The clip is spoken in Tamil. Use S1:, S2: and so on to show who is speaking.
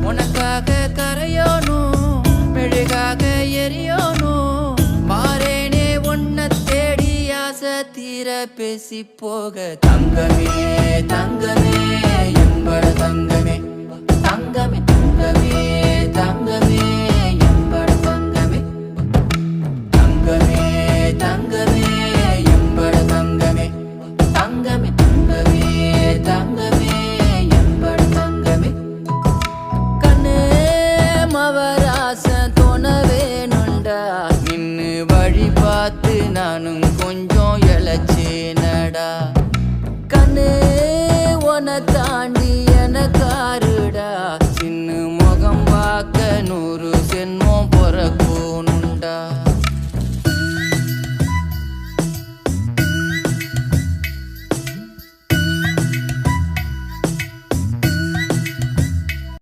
S1: உனக்காக கரையோனும் மெழுகாக எரியோனும் மாறேனே உன்னை தேடி ஆசை தீர பேசி போக தங்கமே தங்கமே என்பட தங்கமே